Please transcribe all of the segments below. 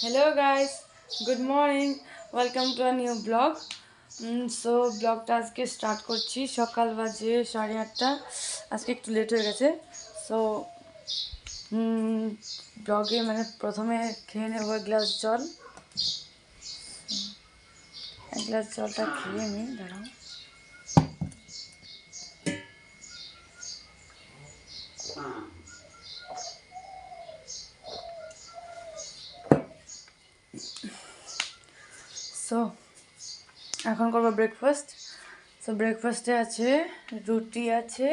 Hello guys, good morning. Welcome to a new vlog. So ব্লগটা আজকে start করছি। সকাল বাজে 8:30। আজকে একটু লেট হয়ে গেছে। সো ব্লগে প্রথমে খেয়ে নেব এক গ্লাস জলটা খেয়ে নিই, দাঁড়াও। সো এখন করবো ব্রেকফাস্ট। সো ব্রেকফাস্টে আছে রুটি আছে,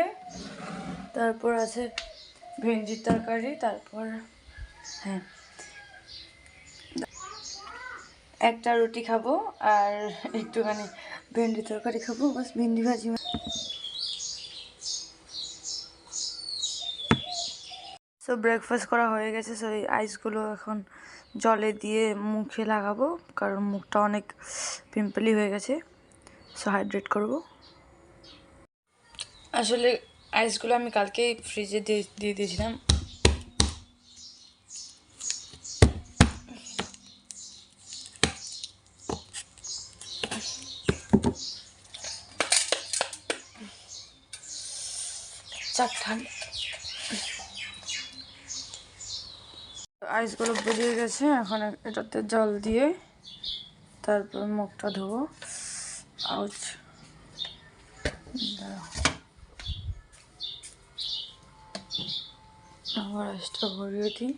তারপর আছে ভেন্ডির তরকারি, তারপর একটা রুটি খাবো আর একটুখানি ভেন্ডি তরকারি খাবো, বাস ভেন্ডি ভাজি। সো ব্রেকফাস্ট করা হয়ে গেছে। সো এই আইসগুলো এখন জলে দিয়ে মুখে লাগাবো, কারণ মুখটা অনেক পিম্পলি হয়ে গেছে। সো হাইড্রেট করবো। আসলে আইসগুলো আমি কালকেই ফ্রিজে দিয়ে দিয়েছিলাম। ঠান্ডা আইসগুলো বেরিয়ে গেছে। এখন এটাতে জল দিয়ে তারপর মুখটা ধোবো। আউচ, আবার আইসটা ভরিয়ে দিই।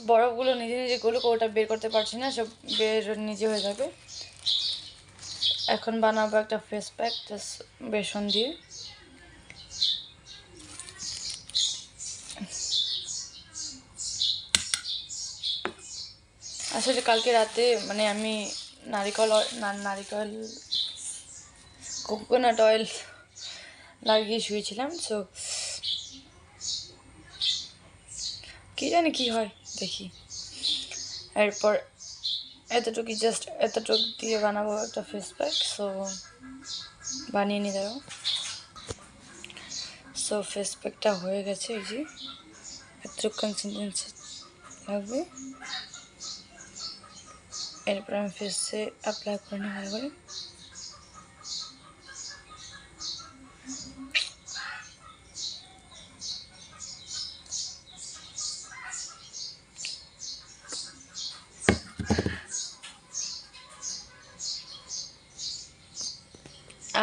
বরফগুলো নিজে নিজে গলুক, ওটা বের করতে পারছি না, সব বের নিজে হয়ে যাবে। এখন বানাবো একটা ফেস প্যাক বেসন দিয়ে। আসলে কালকে রাতে আমি নারিকেল কোকোনাট অয়েল লাগিয়ে শুয়েছিলাম। সো কি জানি কি হয়, দেখি। এরপর এতটুকু দিয়ে বানাবো একটা ফেস প্যাক। সো বানিয়ে নিয়ে দাও। সো ফেস প্যাকটা হয়ে গেছে, এই যে এতটুকু কনসিস্টেন্সি লাগবে। এরপর আমি ফেসে অ্যাপ্লাই করে নিই ভালো করে।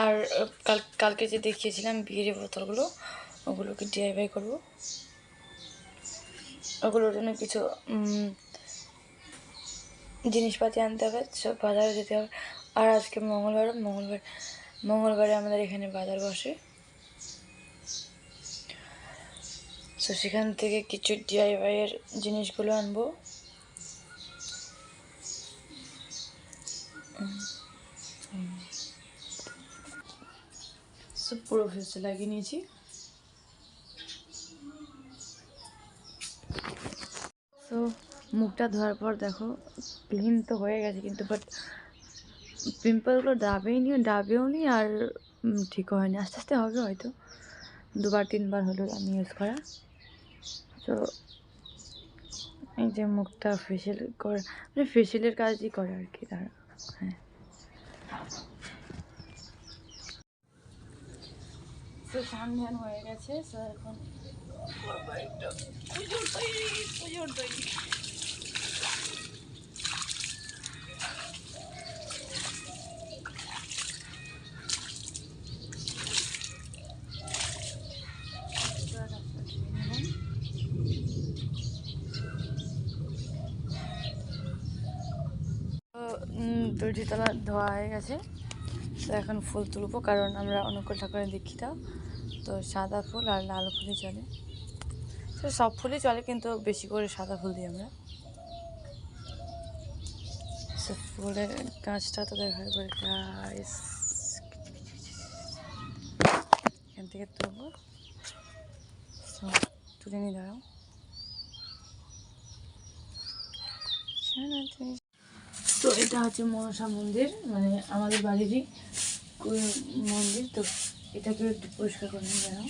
আর কালকে যে দেখিয়েছিলাম বিয়ের বোতলগুলো, ওগুলোকে ডিআইওয়াই করবো। ওগুলোর জন্য কিছু জিনিসপাতি আনতে হবে, সব বাজারে যেতে হবে। আর আজকে মঙ্গলবারে আমাদের এখানে বাজার বসে। তো সেখান থেকে কিছু ডিআইওয়াইয়ের জিনিসগুলো আনবো। সব পুরো ফেসে লাগিয়ে নিয়েছি। তো মুখটা ধোয়ার পর দেখো ক্লিন তো হয়ে গেছে, কিন্তু বাট পিম্পলগুলো ডাবেও নি আর ঠিক হয়নি। আস্তে আস্তে হবে, হয়তো 2-3 বার হলো আমি ইউজ করা। তো এই যে মুখটা ফেশিয়াল করে, ফেশিয়ালের কাজই করে আর কি তারা। হ্যাঁ, তো স্নান হয়ে গেছে। তো এখন পুজোর তৈরি। তুলসী তলা ধোয়া হয়ে গেছে। তো এখন ফুল তুলবো, কারণ আমরা অনুকূল ঠাকুরের দীক্ষিতা, তো সাদা ফুল আর লাল ফুলই চলে। তো সব ফুলই চলে, কিন্তু বেশি করে সাদা ফুল দিই আমরা। তো ফুলের গাছটা তো দেখা করে গাইস, এখান থেকে তুলবো। তো তুলে নিয়ে দাঁড়াও। তো এটা হচ্ছে মনসা মন্দির, মানে আমাদের বাড়িরই মন্দির। তো এটাকে একটু পরিষ্কার করে নিয়ে দাঁড়াও।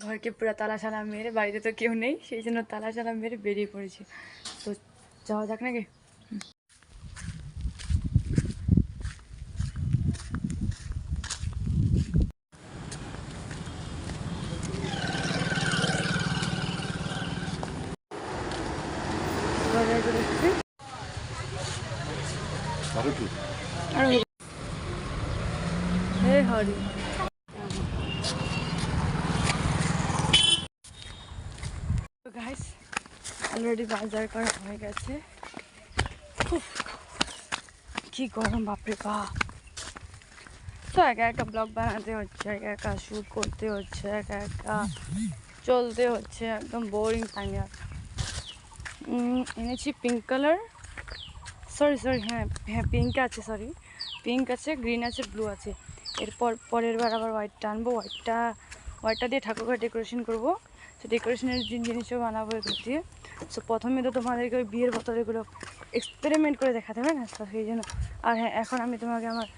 ঘরকে পুরো তালা মেরে, বাড়িতে তো কেউ নেই, সেই জন্য তালা মেরে বেরিয়ে পড়েছি। তো যাওয়া যাক নাকি। হে হরি, গাইস অলরেডি বাজার করা হয়ে গেছে। কি গরম, বাপরে বাপ। তো একা একা ব্লগ বানাতে হচ্ছে, একা একা শ্যুট করতে হচ্ছে, একা একা চলতে হচ্ছে, একদম বোরিং টাইম। এনেছি পিঙ্ক কালার, সরি হ্যাঁ হ্যাঁ পিঙ্ক আছে, পিঙ্ক আছে, গ্রিন আছে, ব্লু আছে। এরপর পরের বার আবার হোয়াইটটা আনবো। হোয়াইটটা দিয়ে ঠাকুরঘর ডেকোরেশন করবো। তো ডেকোরেশনের জিনিসও বানাবো এগুলো দিয়ে। সো প্রথমে তো তোমাদেরকে ওই বিয়ের বোতলগুলো এক্সপেরিমেন্ট করে দেখাতে হবে না, তো সেই জন্য। আর হ্যাঁ, এখন আমি তোমাকে আমার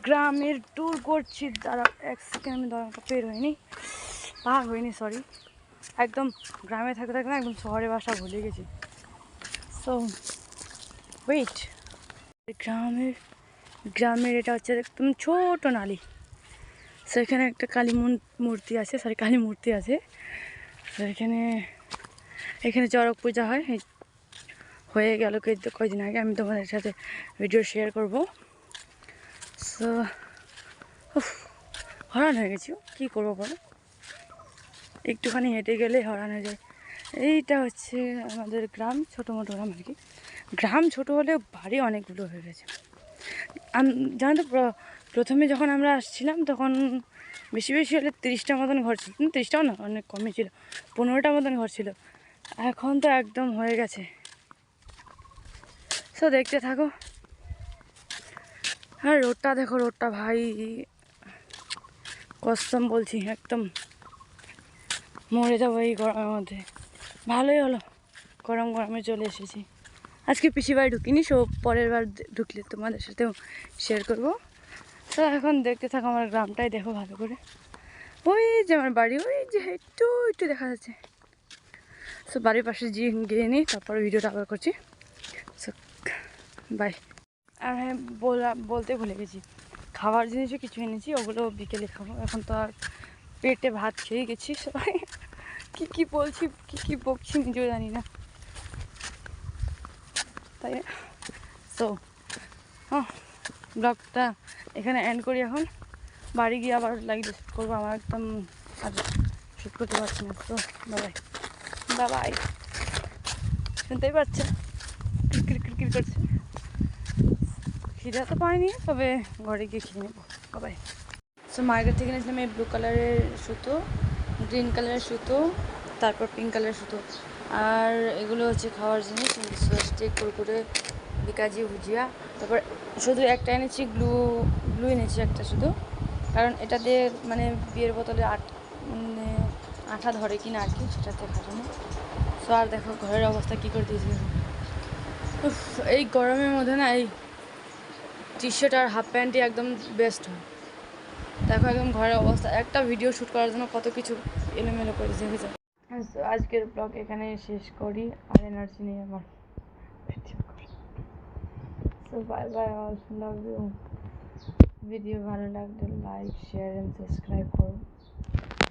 গ্রামের ট্যুর করছি। দাঁড়া এক সেকেন্ড, আমি দরকার বের হয়নি, সরি। একদম গ্রামে থাকতে থাকতে একদম শহরে বাসা ভুলে গেছি। সো ওয়েট, গ্রামের এটা হচ্ছে একদম ছোটো নালি। সো এখানে একটা কালী মূর্তি আছে। তো এখানে চড়ক পূজা হয়, হয়ে গেল কয়দিন আগে, আমি তোমাদের সাথে ভিডিও শেয়ার করব। সো হরান হয়ে গেছি, কী করবো বলো, একটুখানি হেঁটে গেলে হরান হয়ে যায়। এইটা হচ্ছে আমাদের গ্রাম, ছোটো মোটো গ্রাম আর কি। গ্রাম ছোটো হলেও বাড়ি অনেকগুলো হয়ে গেছে। জানো তো, প্রথমে যখন আমরা আসছিলাম তখন বেশি হলে 30টা মতন ঘর ছিল, 30টাও না, অনেক কমই ছিল, 15টা মতন ঘর ছিল। এখন তো একদম হয়ে গেছে। সো দেখতে থাকো। আর রোডটা দেখো, রোডটা ভাই কসম বলছি একদম মরে যাবো এই গরমের মধ্যে। ভালোই হলো গরমে চলে এসেছি। আজকে পিসি বাড়ি ঢুকিনি, সব পরের বার ঢুকলে তোমাদের সাথেও শেয়ার করবো। তো এখন দেখতে থাকো আমার গ্রামটাই দেখো ভালো করে। ওই যে আমার বাড়ি, ওই যে একটু একটু দেখা যাচ্ছে। সো বাড়ির পাশে গিয়ে নিই, তারপর ভিডিওটা আবার করছি। So by. আর হ্যাঁ, বলতে ভুলে গেছি, খাবার জিনিসও কিছু এনেছি, ওগুলো বিকেলে খাবো। এখন তো আর পেটে ভাত খেয়ে গেছি সবাই। কী বলছি, কী বকছি নিজেও জানি না, তাই। সো ব্লগটা এখানে এন্ড করি। এখন বাড়ি গিয়ে আবার লাইক শ্যুট করবো, আমার একদম আর শ্যুট করতে পারছি না। তো বাবাই বাবাই, শুনতেই পাচ্ছে কিরকির করছে। খিদা তো পাইনি, তবে ঘরে গিয়ে খেয়ে নেবো। বাবাই। সো মার্কেট থেকে নিয়েছিলাম এই ব্লু কালারের সুতো, গ্রিন কালারের সুতো, তারপর পিঙ্ক কালারের সুতো। আর এগুলো হচ্ছে খাওয়ার জিনিস, স্টিক, কুরকুরে, বিকাজি, ভুজিয়া। তারপর শুধু একটা এনেছি গ্লু এনেছি একটা শুধু, কারণ এটা দিয়ে মানে বিয়ের বোতলে মানে আঠা ধরে কিনা আর কি, সেটাতে খাটানো। সো আর দেখো ঘরের অবস্থা কী করে দিয়েছি। এই গরমের মধ্যে না এই টি শার্ট আর হাফ প্যান্টই একদম বেস্ট হয়। দেখো একদম ঘরের অবস্থা, একটা ভিডিও শ্যুট করার জন্য কত কিছু এলোমেলো করে দেখে যায়। আজকের ব্লগ এখানে শেষ করি, আর এনার্জি নেই আমার। So bye bye, all love you. Video ভালো লাগলে লাইক, শেয়ার অ্যান্ড সাবস্ক্রাইব করো।